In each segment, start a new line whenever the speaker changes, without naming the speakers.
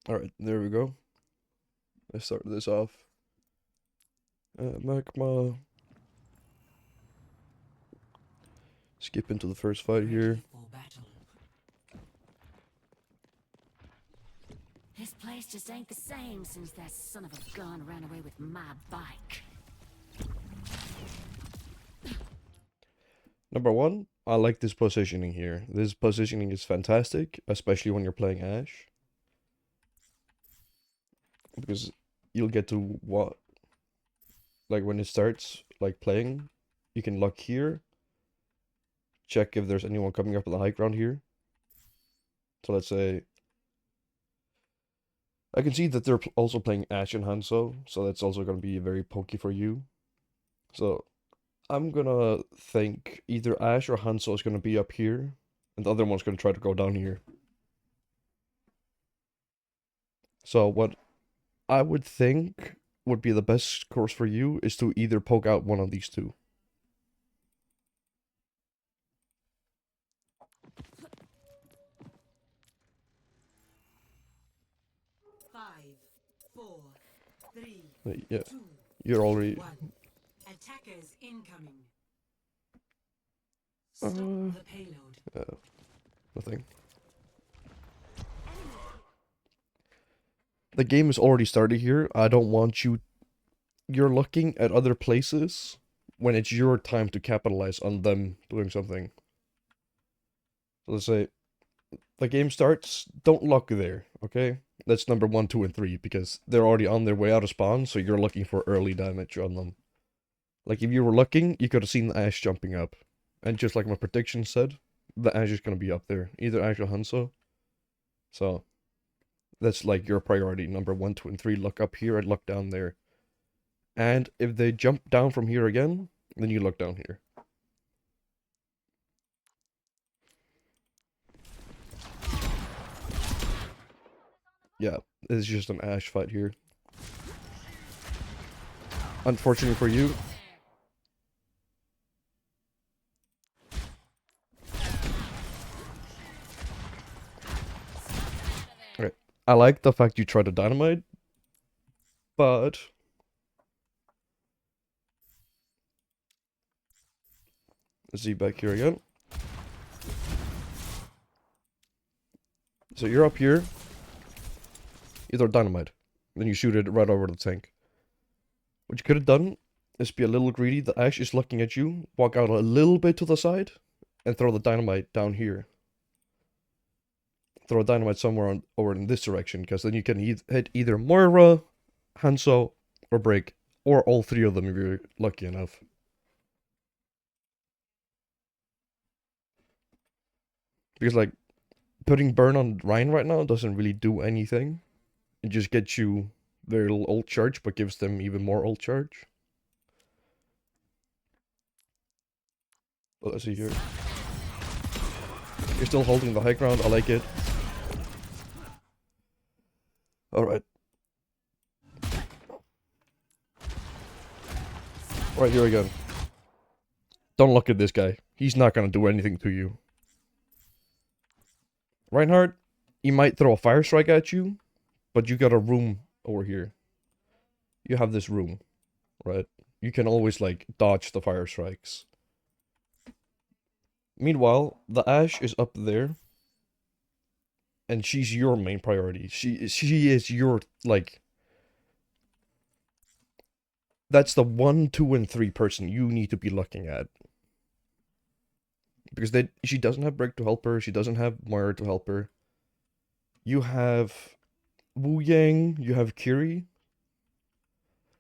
Alright, there we go. Let's start this off. Magma. Skip into the first fight here.
This place just ain't the same since that son of a gun ran away with my bike.
Number one, I like this positioning here. This positioning is fantastic, especially when you're playing Ashe. Because you'll get to what, like when it starts, like playing, you can look here, check if there's anyone coming up on the high ground here. So let's say, I can see that they're also playing Ashe and Hanzo, so that's also going to be very pokey for you. So I'm gonna think either Ashe or Hanzo is gonna be up here, and the other one's gonna try to go down here. So what I would think would be the best course for you is to either poke out one of these two.
Five, four, three,
Yeah,
two,
you're already.
one. Attackers incoming.
Uh,
Stop the payload.
Nothing. The game is already started here. I don't want you. You're looking at other places when it's your time to capitalize on them doing something. So let's say the game starts. Don't look there, okay? That's number 1, 2, and 3 because they're already on their way out of spawn, so you're looking for early damage on them. Like if you were looking, you could have seen the Ashe jumping up. And just like my prediction said, the Ashe is gonna be up there. Either Ashe or Hanzo. So that's like your priority. Number 1, 2, and 3, look up here and look down there. And if they jump down from here again, then you look down here. Yeah, it's just an Ashe fight here. Unfortunately for you. Okay. I like the fact you tried to dynamite, but Z back here again. So you're up here. Either dynamite. Then you shoot it right over the tank. What you could have done is be a little greedy. The Ashe is looking at you. Walk out a little bit to the side. And throw the dynamite down here. Throw a dynamite somewhere over in this direction. Because then you can hit either Moira, Hanzo, or Break. Or all three of them if you're lucky enough. Because like, putting burn on Rein right now doesn't really do anything. It just gets you very little ult charge, but gives them even more ult charge. But let's see here. You're still holding the high ground, I like it. Alright. Right here again. Don't look at this guy. He's not gonna do anything to you. Reinhardt, he might throw a fire strike at you, but you got a room over here. You have this room, right? You can always like dodge the fire strikes. Meanwhile, the Ashe is up there. And she's your main priority. She is your like that's the 1, 2, and 3 person you need to be looking at. Because she doesn't have Break to help her, she doesn't have Moira to help her. You have Wu Yang, you have Kiri.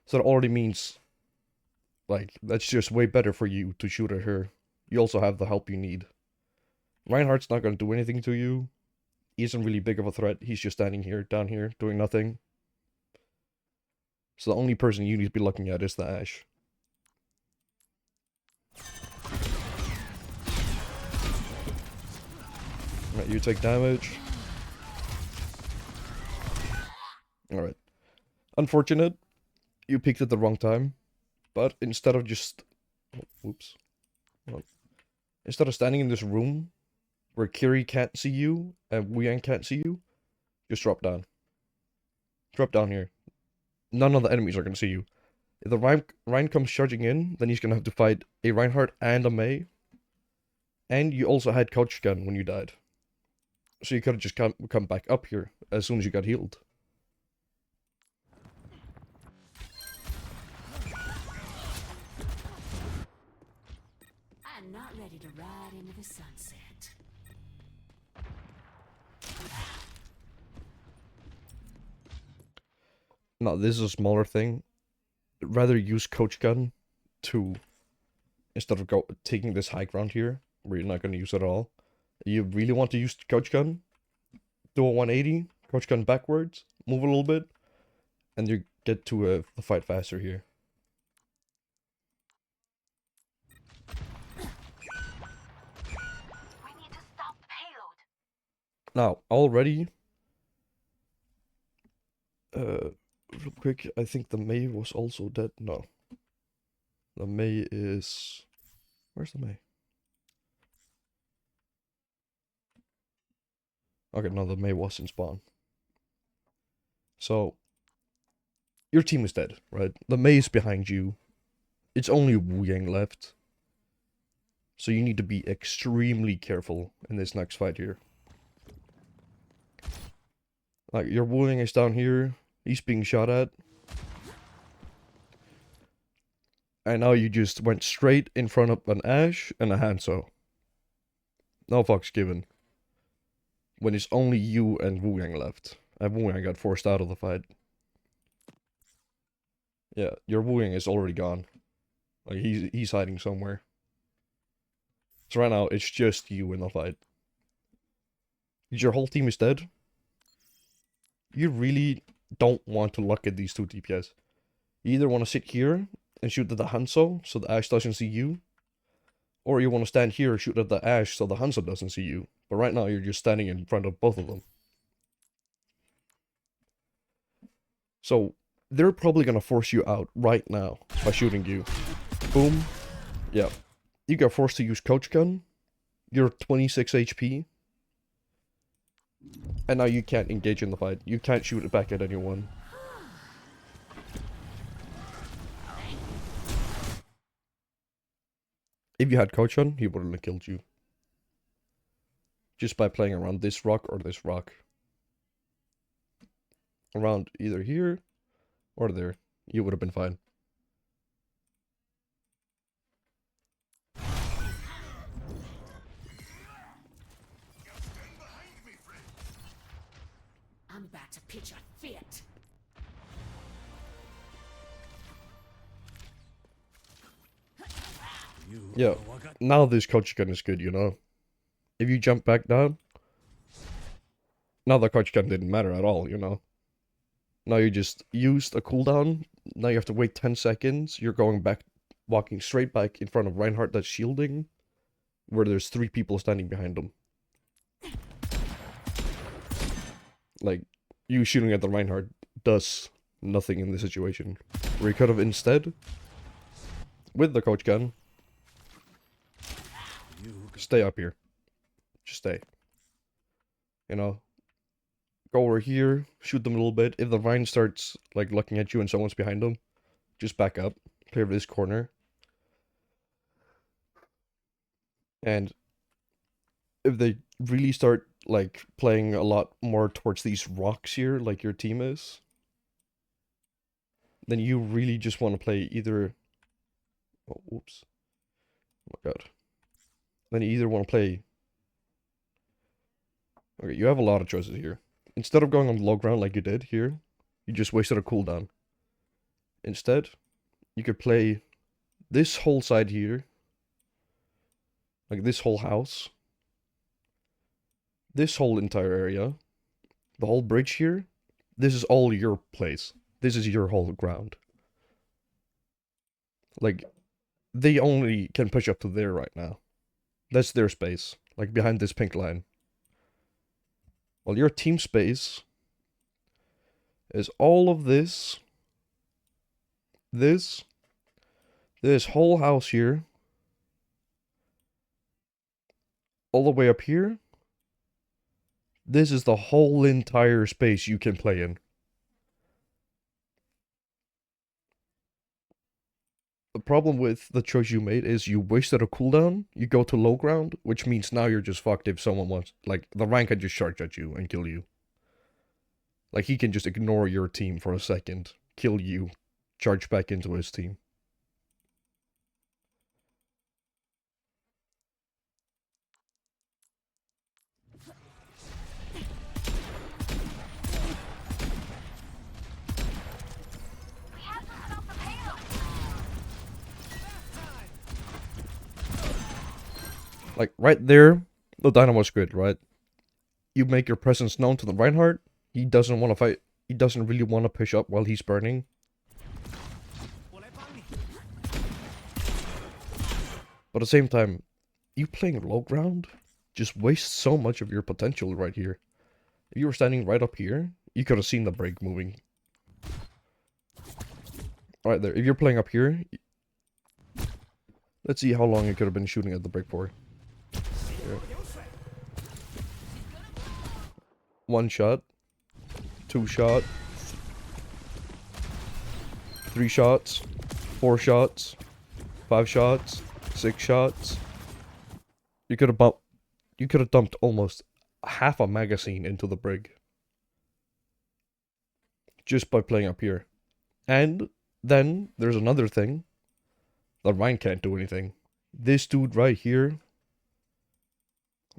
So that already means like that's just way better for you to shoot at her. You also have the help you need. Reinhardt's not gonna do anything to you. He isn't really big of a threat. He's just standing here, down here, doing nothing. So the only person you need to be looking at is the Ashe. Right, you take damage. Alright. Unfortunate. You picked at the wrong time. But instead of just... Oops. Well, instead of standing in this room where Kiri can't see you and Wuyang can't see you, just drop down. Drop down here. None of the enemies are gonna see you. If the Rein comes charging in, then he's gonna have to fight a Reinhardt and a Mei. And you also had Couch Gun when you died. So you could have just come back up here as soon as you got healed.
I'm not ready to ride into the sunset.
Now, this is a smaller thing. I'd rather use Coach Gun to, instead of taking this high ground here, where you're not going to use it at all. You really want to use Coach Gun, do a 180, Coach Gun backwards, move a little bit, and you get to the fight faster here.
We need to stop the payload.
Now, already, real quick, I think the Mei was also dead. No. The Mei is... Where's the Mei? Okay, no, the Mei was in spawn. So, your team is dead, right? The Mei is behind you. It's only Wu Yang left. So you need to be extremely careful in this next fight here. Like, your Wu Yang is down here. He's being shot at. And now you just went straight in front of an Ashe and a Hanzo. No fucks given. When it's only you and Wu Yang left. And Wu Yang got forced out of the fight. Yeah, your Wu Yang is already gone. Like, he's hiding somewhere. So right now, it's just you in the fight. Because your whole team is dead. You really don't want to look at these two DPS. You either want to sit here and shoot at the Hanzo so the Ashe doesn't see you. Or you want to stand here and shoot at the Ashe so the Hanzo doesn't see you. But right now, you're just standing in front of both of them. So, they're probably going to force you out right now by shooting you. Boom. Yeah. You got forced to use Coach Gun. You're 26 HP. And now you can't engage in the fight. You can't shoot it back at anyone. If you had Coach Gun, he wouldn't have killed you. Just by playing around this rock or this rock. Around either here or there. You would have been fine.
I'm about to pitch a fit.
Yeah, now this Coach Gun is good, you know? If you jump back down, now the Coach Gun didn't matter at all, you know? Now you just used a cooldown, now you have to wait 10 seconds, you're going back, walking straight back in front of Reinhardt that's shielding, where there's 3 people standing behind him. Like, you shooting at the Reinhardt does nothing in this situation. Where you could have instead, with the Coach Gun, stay up here. Just stay. You know? Go over here, shoot them a little bit. If the Rein starts, like, looking at you and someone's behind them, just back up. Clear this corner. And if they really start, like, playing a lot more towards these rocks here, like your team is, then you really just want to play either... Oh, oops. Oh my god. Then you either want to play... Okay, you have a lot of choices here. Instead of going on low ground like you did here, you just wasted a cooldown. Instead, you could play this whole side here. Like this whole house. This whole entire area. The whole bridge here. This is all your place. This is your whole ground. Like, they only can push up to there right now. That's their space. Like, behind this pink line. Well, your team space is all of this. This whole house here. All the way up here. This is the whole entire space you can play in. The problem with the choice you made is you wasted a cooldown, you go to low ground, which means now you're just fucked if someone wants, like, the rank can just charge at you and kill you. Like, he can just ignore your team for a second, kill you, charge back into his team. Like, right there, the Dynamo's good, right? You make your presence known to the Reinhardt, he doesn't want to fight, he doesn't really want to push up while he's burning. But at the same time, you playing low ground just wastes so much of your potential right here. If you were standing right up here, you could have seen the break moving. Right there, if you're playing up here, let's see how long you could have been shooting at the break for. Here. 1 shot, 2 shot, 3 shots, 4 shots, 5 shots, 6 shots. You could have dumped almost half a magazine into the brig just by playing up here. And then there's another thing. The Rhine can't do anything. This dude right here,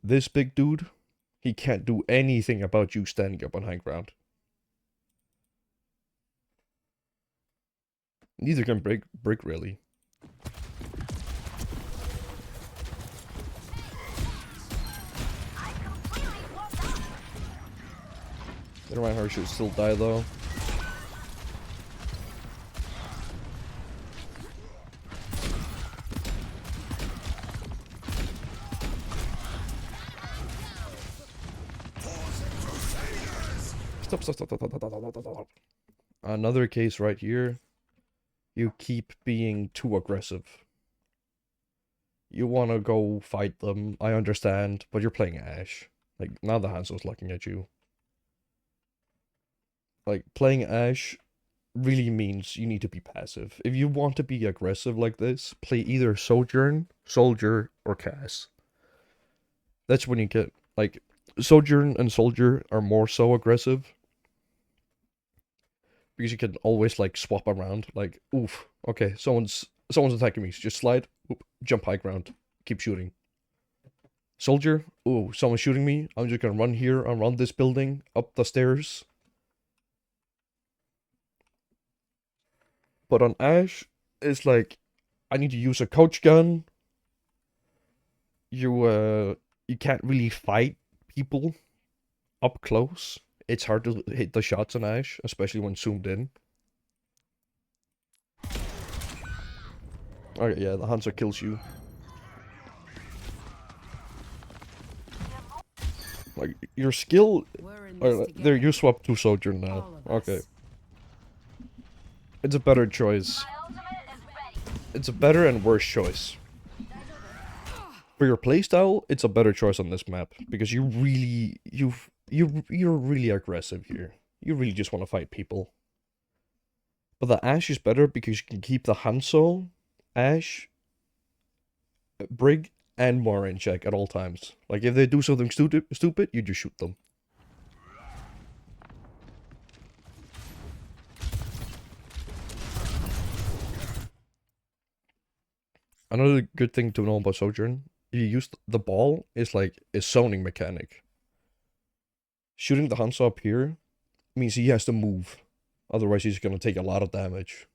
this big dude, he can't do anything about you standing up on high ground. Neither can break really. The Reinhardt should still die though. Stop. Another case right here. You keep being too aggressive. You want to go fight them, I understand, but you're playing Ashe. Like, now the Hanzo's looking at you. Like, playing Ashe really means you need to be passive. If you want to be aggressive like this, play either Sojourn, Soldier, or Cass. That's when you get, like, Sojourn and Soldier are more so aggressive. Because you can always, like, swap around. Like, oof, okay, someone's attacking me. Just slide, oop, jump high ground, keep shooting. Soldier, ooh, someone's shooting me. I'm just gonna run here, around this building, up the stairs. But on Ashe, it's like, I need to use a coach gun. You can't really fight people up close. It's hard to hit the shots on Ashe, especially when zoomed in. Okay, yeah, the Hanzo kills you. Like, your skill... there, you swap to Sojourn now. Okay. It's a better choice. It's a better and worse choice. For your playstyle, it's a better choice on this map. Because you really... You're really aggressive here. You really just want to fight people. But the Ashe is better because you can keep the Hanzo, Ashe, Brig, and Moira in check at all times. Like, if they do something stupid, you just shoot them. Another good thing to know about Sojourn, if you use the ball, is like a zoning mechanic. Shooting the Hanzo up here means he has to move. Otherwise, he's going to take a lot of damage.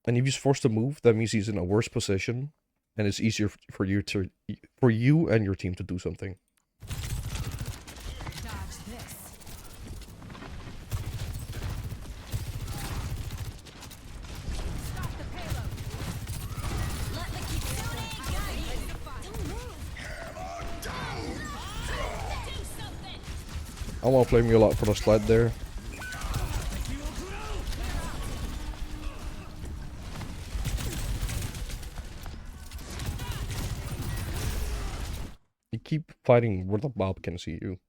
And if he's forced to move, that means he's in a worse position. And it's easier for you and your team to do something. I won't blame you a lot for the slide there. You keep fighting where the mob can see you.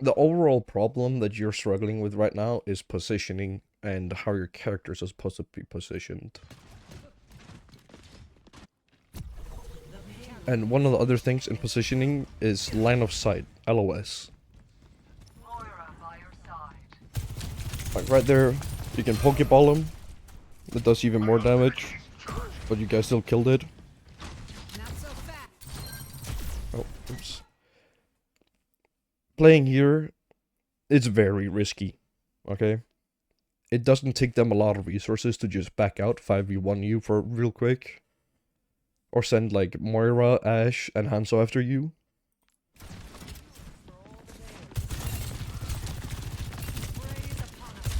The overall problem that you're struggling with right now is positioning and how your characters are supposed to be positioned. And one of the other things in positioning is line of sight, LOS. Like right there, you can Pokeball him. That does even more damage. But you guys still killed it. Oh, oops. Playing here, it's very risky. Okay? It doesn't take them a lot of resources to just back out 5v1 you for real quick. Or send like Moira, Ashe, and Hanzo after you.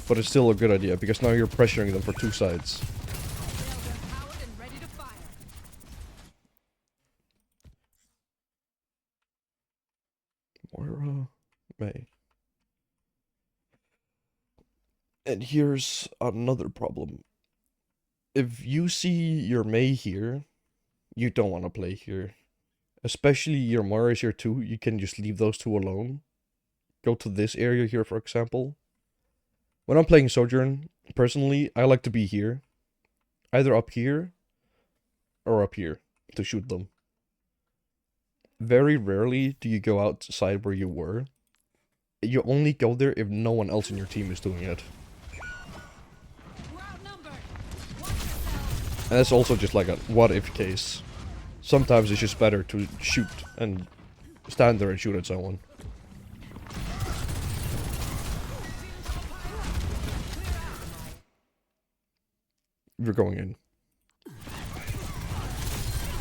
But it's still a good idea, because now you're pressuring them for two sides. Moira, Mei. And here's another problem. If you see your Mei here, you don't want to play here. Especially your Moira is here too, you can just leave those two alone. Go to this area here, for example. When I'm playing Sojourn, personally, I like to be here. Either up here, or up here, to shoot them. Very rarely do you go outside where you were. You only go there if no one else in your team is doing it. And that's also just like a what-if case. Sometimes it's just better to shoot and stand there and shoot at someone. You're going in.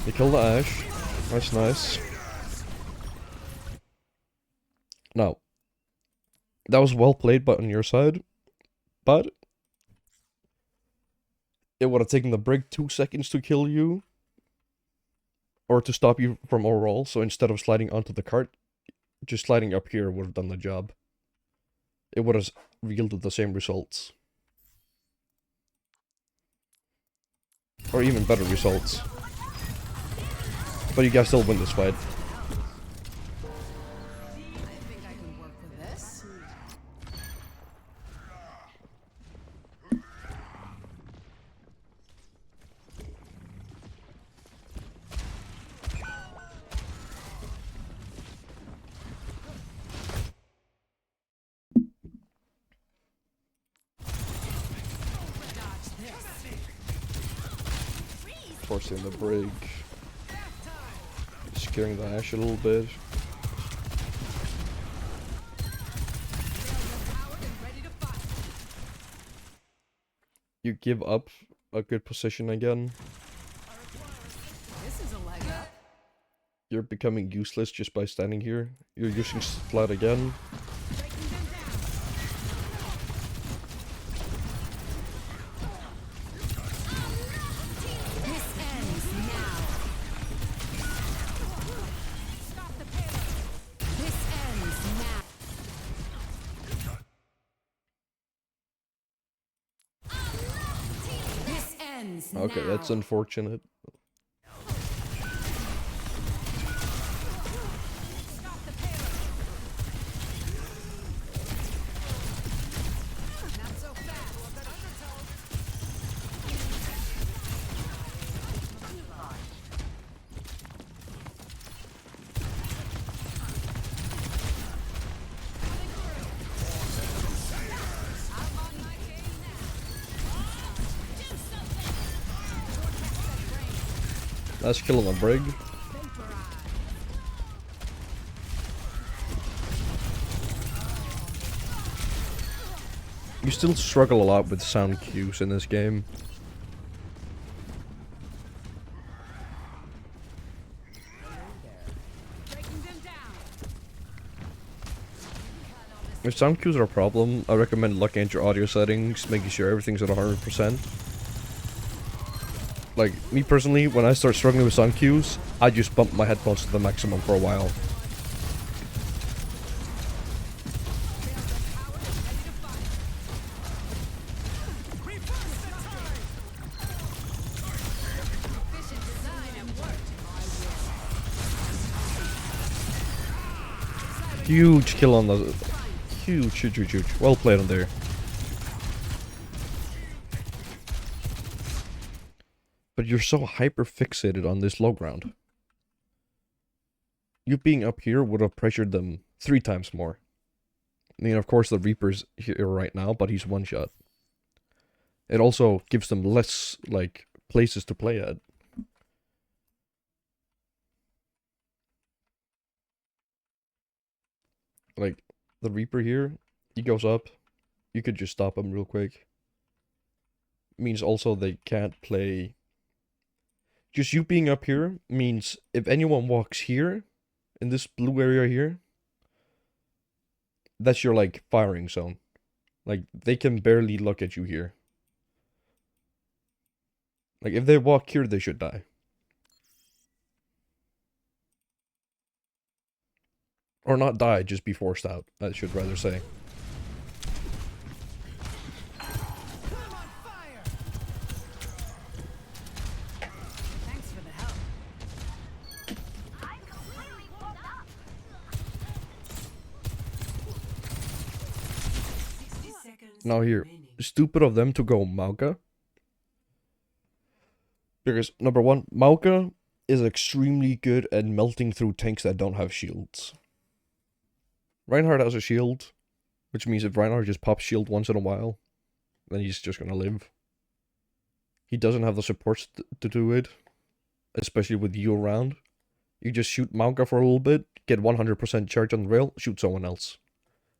You kill the Ashe. That's nice. Now, that was well played but on your side, but it would have taken the Brig 2 seconds to kill you, or to stop you from overall, so instead of sliding onto the cart, just sliding up here would have done the job. It would have yielded the same results. Or even better results. But you guys still win this fight. Forcing the Brig. Scaring the Ashe a little bit. You give up a good position again. You're becoming useless just by standing here. You're using Splat again. Okay, that's unfortunate. That's killing a Brig. You still struggle a lot with sound cues in this game. If sound cues are a problem, I recommend looking at your audio settings, making sure everything's at 100%. Like, me personally, when I start struggling with sound cues, I just bump my headphones to the maximum for a while. Huge kill on the Huge, huge, huge, huge. Well played on there. But you're so hyper fixated on this low ground. You being up here would have pressured them 3 times more. I mean, of course, the Reaper's here right now, but he's one shot. It also gives them less, like, places to play at. Like, the Reaper here, he goes up. You could just stop him real quick. Means also they can't play. Just you being up here means if anyone walks here, in this blue area here, that's your, like, firing zone. Like, they can barely look at you here. Like, if they walk here, they should die. Or not die, just be forced out, I should rather say.
Thanks for the help.
60 seconds
Now here,
remaining.
stupid of them to go Mauka. Because, number one, Mauka is extremely good at melting through tanks that don't have shields. Reinhardt has a shield, which means if Reinhardt just pops shield once in a while, then he's just gonna live. He doesn't have the supports to do it, especially with you around. You just shoot Mauka for a little bit, get 100% charge on the rail, shoot someone else.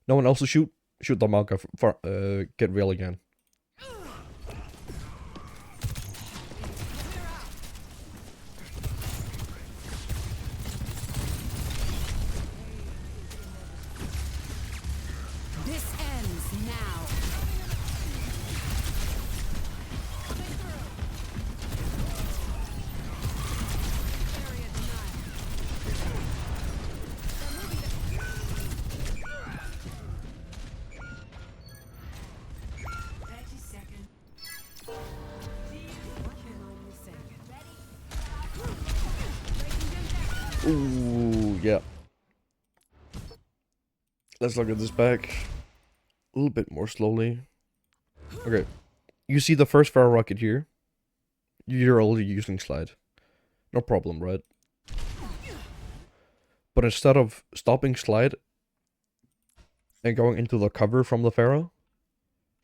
No one else to shoot the Mauka get rail again.
This ends now.
Ooh, yeah. Let's look at this back a little bit more slowly. Okay. You see the first fire rocket here? You're already using slide. No problem, right? But instead of stopping slide and going into the cover from the Pharaoh,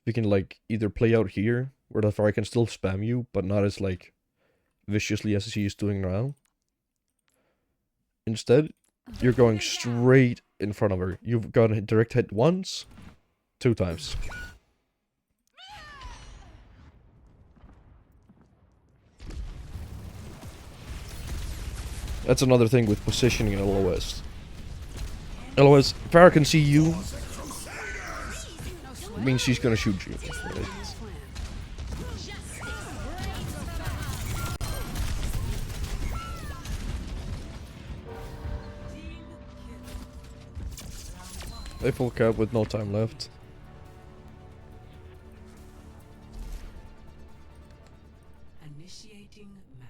you can, like, either play out here, where the Pharaoh can still spam you, but not as, like, viciously as he is doing now. Instead, you're going straight in front of her. You've got a direct hit once, 2 times. That's another thing with positioning in LOS. LOS, Pharah can see you, it means she's gonna shoot you. Right? They full cap with no time left.
Initiating match.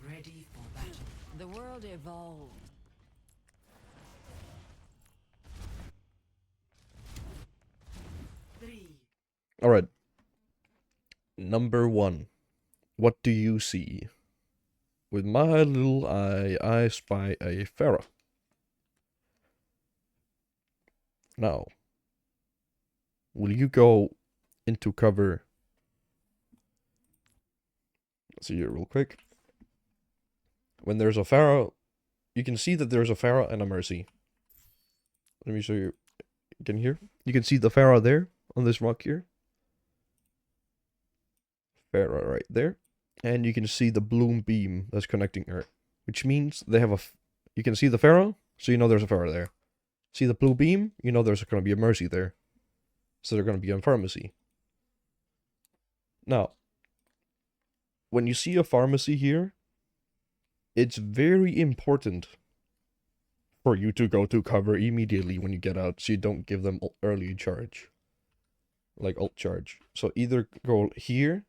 Ready for battle.
The world evolved.
Three.
Alright. Number 1. What do you see? With my little eye, I spy a Pharah. Now, will you go into cover? Let's see here real quick. When there's a Pharaoh, you can see that there's a Pharaoh and a Mercy. Let me show you again here. You can see the Pharaoh there on this rock here. Pharaoh right there. And you can see the bloom beam that's connecting her. Which means they have a... You can see the Pharaoh, so you know there's a Pharaoh there. See the blue beam? You know there's going to be a Mercy there. So they're going to be on Pharmacy. Now, when you see a Pharmacy here, it's very important for you to go to cover immediately when you get out, so you don't give them early charge. Like ult charge. So either go here,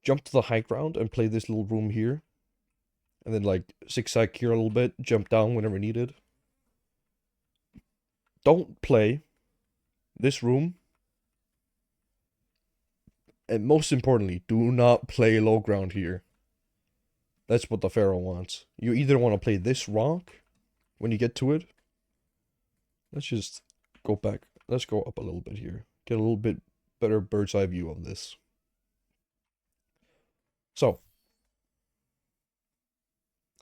jump to the high ground and play this little room here, And then like zigzag here a little bit, jump down whenever needed. Don't play this room. And most importantly, do not play low ground here. That's what the Pharaoh wants. You either want to play this rock when you get to it. Let's just go back. Let's go up a little bit here. Get a little bit better bird's eye view of this. So,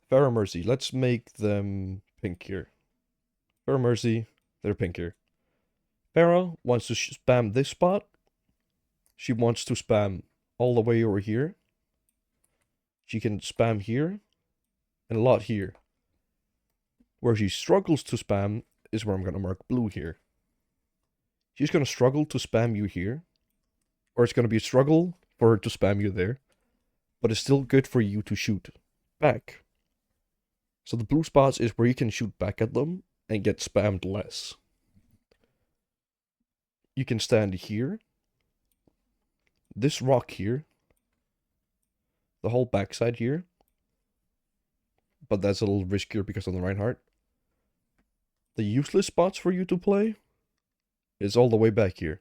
Pharaoh Mercy. Let's make them pink here. Pharaoh Mercy, they're pink here. Pharaoh wants to spam this spot. She wants to spam all the way over here. She can spam here and a lot here. Where she struggles to spam is where I'm going to mark blue here. She's going to struggle to spam you here. Or it's going to be a struggle for her to spam you there. But it's still good for you to shoot back. So the blue spots is where you can shoot back at them and get spammed less. You can stand here. This rock here. The whole backside here. But that's a little riskier because of the Reinhardt. The useless spots for you to play is all the way back here.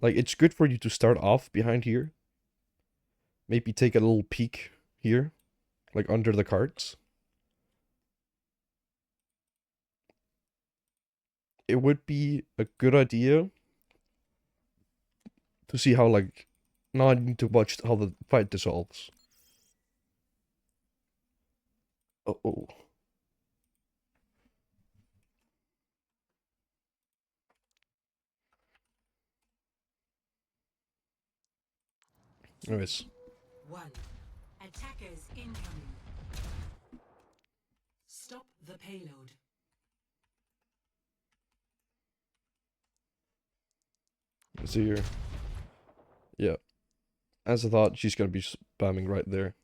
Like, it's good for you to start off behind here. Maybe take a little peek here. Like, under the carts. It would be a good idea to see how, like, now I need to watch how the fight dissolves. Uh-oh. Anyways.
1. Attackers incoming. Stop the payload.
Let's see here. Yeah. As I thought, she's going to be spamming right there.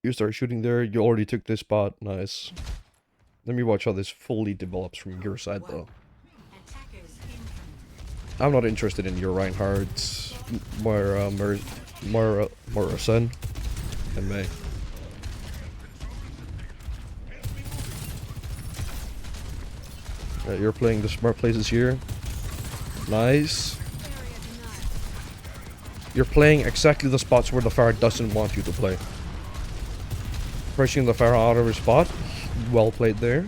You start shooting there. You already took this spot. Nice. Let me watch how this fully develops from your side, though. I'm not interested in your Reinhardt, Morrison, and May. You're playing the smart places here. Nice. You're playing exactly the spots where the Pharaoh doesn't want you to play. Pushing the Pharaoh out of her spot. Well played there.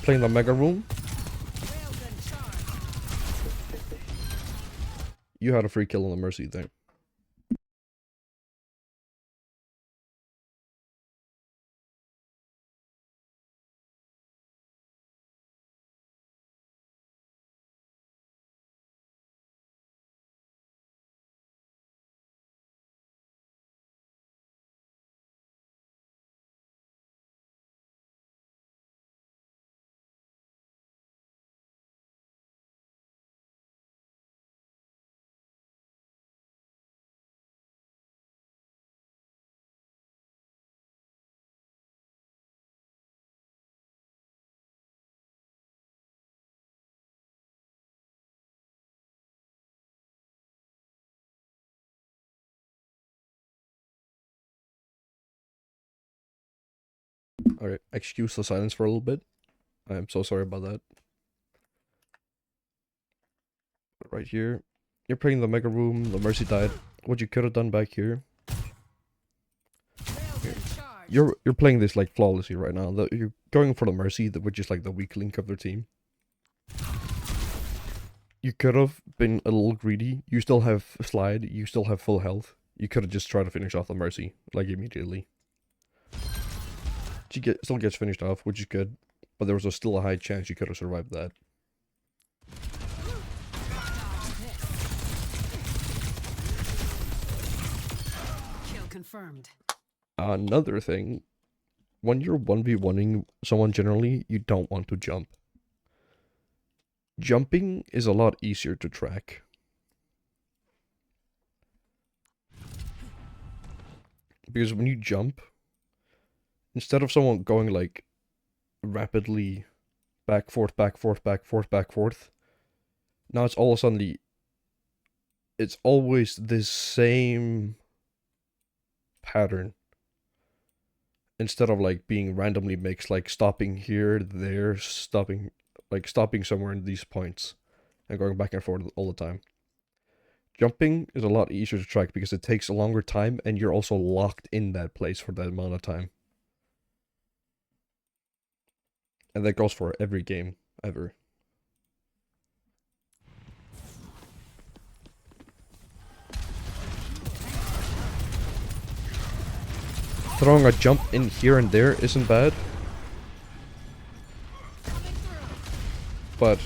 Playing the Mega Room. You had a free kill on the Mercy there. Alright, excuse the silence for a little bit. I am so sorry about that. Right here. You're playing the Mega Room, the Mercy died. What you could have done back here. You're playing this like flawlessly right now. You're going for the Mercy, which is like the weak link of their team. You could have been a little greedy. You still have slide. You still have full health. You could have just tried to finish off the Mercy like immediately. She still gets finished off, which is good. But there was still a high chance you could have survived that.
Kill confirmed.
Another thing, when you're 1v1ing someone generally, you don't want to jump. Jumping is a lot easier to track. Because when you jump, instead of someone going like rapidly back, forth, back, forth, back, forth, back, forth. Now it's all of a sudden it's always this same pattern. Instead of like being randomly mixed, like stopping here, there, stopping somewhere in these points and going back and forth all the time. Jumping is a lot easier to track because it takes a longer time and you're also locked in that place for that amount of time. And that goes for every game ever. Throwing a jump in here and there isn't bad. But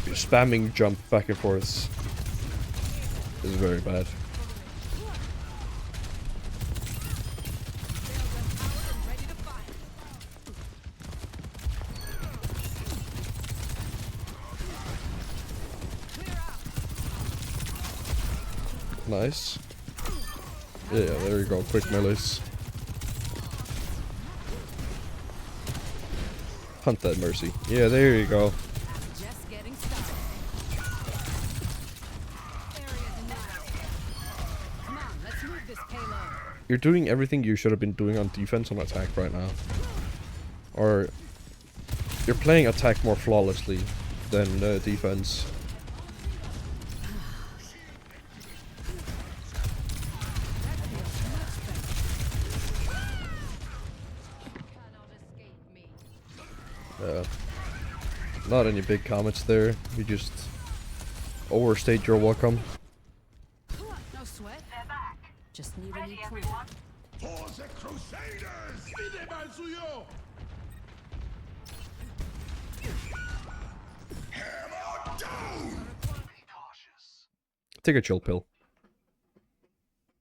spamming jump back and forth is very bad. Nice. Yeah, there you go, quick melees. Hunt that Mercy. Yeah, there you go.
Just getting started. Area denied. Come on, let's move this payload.
You're doing everything you should have been doing on defense on attack right now. Or you're playing attack more flawlessly than defense. Not any big comments there. You just overstayed your welcome.
No sweat.
They're back.
Just need a
Ready,
new plan.
everyone?
For the Crusaders! Idee mal suyo! Hammer down! Be cautious.
Take a chill pill.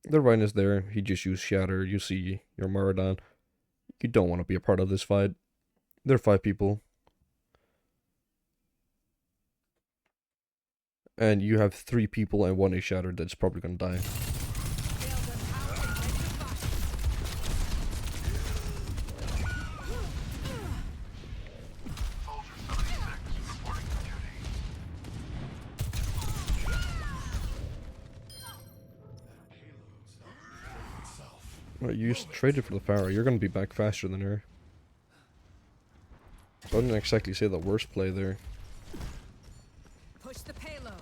The Rhine is there. He just used Shatter. You see your Maraudon. You don't want to be a part of this fight. There are 5 people. And you have 3 people and 1 is Shattered that's probably gonna die. Well, you just traded for the Pharaoh. You're gonna be back faster than her. So I didn't exactly say the worst play there.
Push the payload.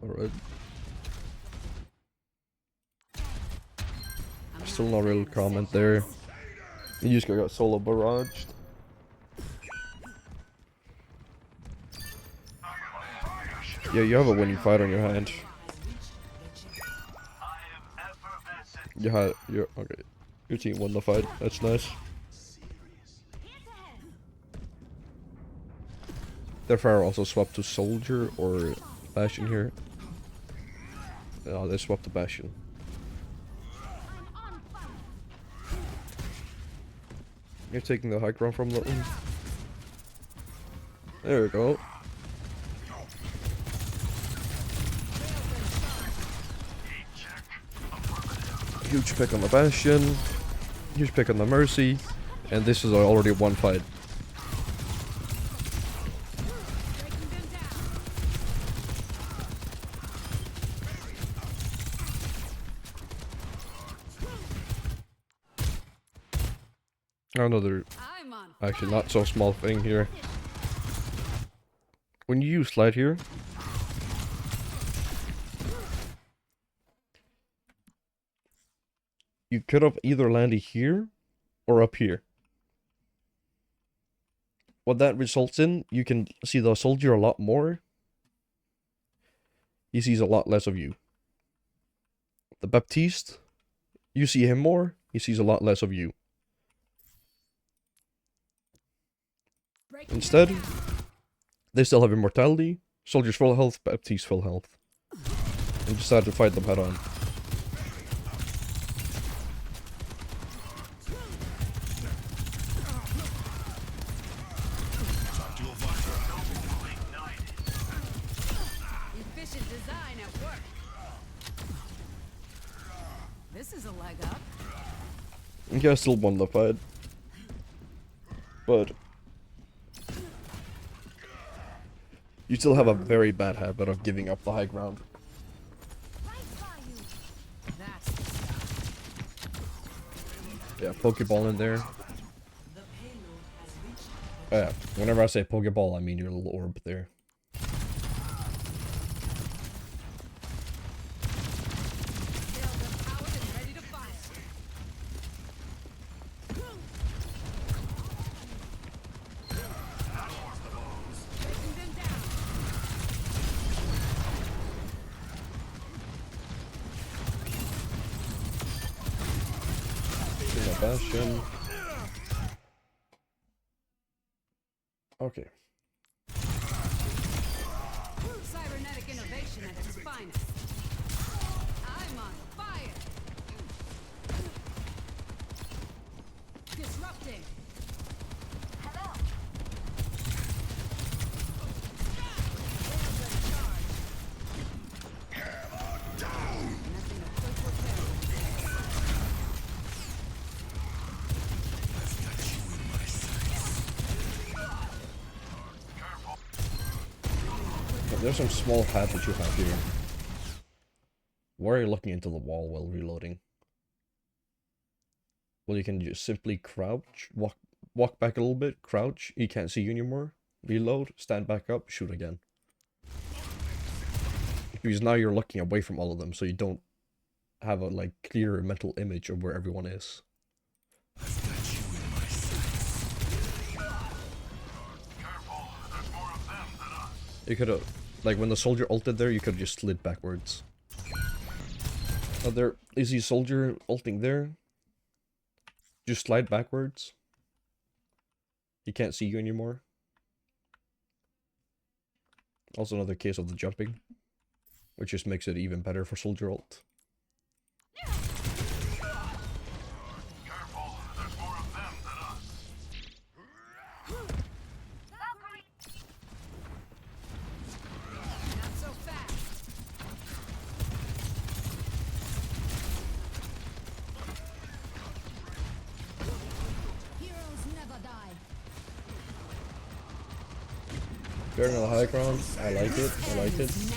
Alright. Still no real comment there. You just got solo barraged. Yeah, you have a winning fight on your hand. You had okay. Your team won the fight. That's nice. Their Pharaoh also swapped to Soldier or Bastion here. Oh, they swapped to Bastion. You're taking the high ground from the... There we go. Huge pick on the Bastion. Huge pick on the Mercy. And this is already one fight. Another, actually not so small thing here. When you use slide here, you could have either landed here or up here. What that results in, you can see the soldier a lot more. He sees a lot less of you. The Baptiste, you see him more, he sees a lot less of you. Instead, they still have immortality, soldiers full health, Baptiste full health. And decide to fight them head on. Yeah, I still won the fight. But you still have a very bad habit of giving up the high ground.
That's the stuff.
Yeah, Pokeball in there. Oh, yeah, whenever I say Pokeball, I mean your little orb there.
Powered and ready to fire. Breaking them down.
King of Bastion. Okay.
Cybernetic innovation at its finest. I'm on fire. Disrupting.
There's some small hat that you have here. Why are you looking into the wall while reloading? Well, you can just simply crouch, walk back a little bit, crouch, he can't see you anymore, reload, stand back up, shoot again. Because now you're looking away from all of them, so you don't have a like clear mental image of where everyone is. You could have, like when the soldier ulted there, you could have just slid backwards. Oh, there is the soldier ulting there. Just slide backwards. He can't see you anymore. Also another case of the jumping, which just makes it even better for soldier ult.
Not so fast. Heroes never die.
Going on the high ground, I like it, I like it.
Now.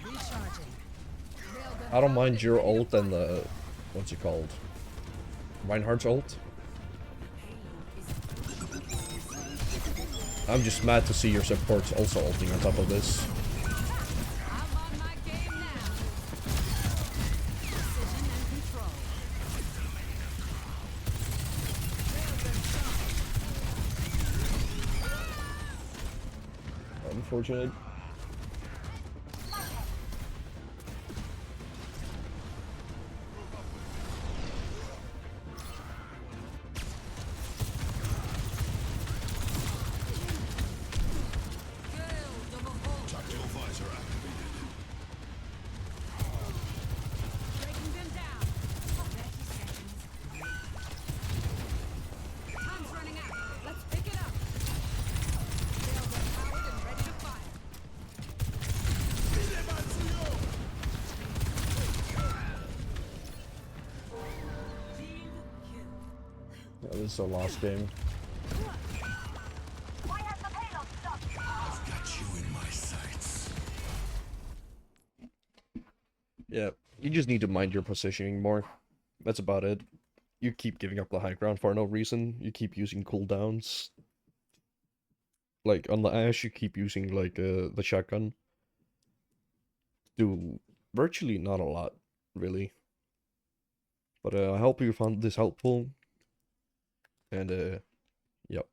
Recharging.
I don't mind your ult and the, what's it called? Reinhardt's ult. I'm just mad to see your supports also ulting on top of this.
I'm on my game now. Precision and control.
Unfortunate.
Tactical visor activated.
Breaking them down. 30 seconds. Time's running out. Let's pick it up. Rails are powered and ready to fire.
Yeah, this is a lost game.
Got you in my sights.
Yeah, you just need to mind your positioning more. That's about it. You keep giving up the high ground for no reason. You keep using cooldowns. Like on the Ashe, you keep using like the shotgun. Do virtually not a lot, really. But I hope you found this helpful. And yep.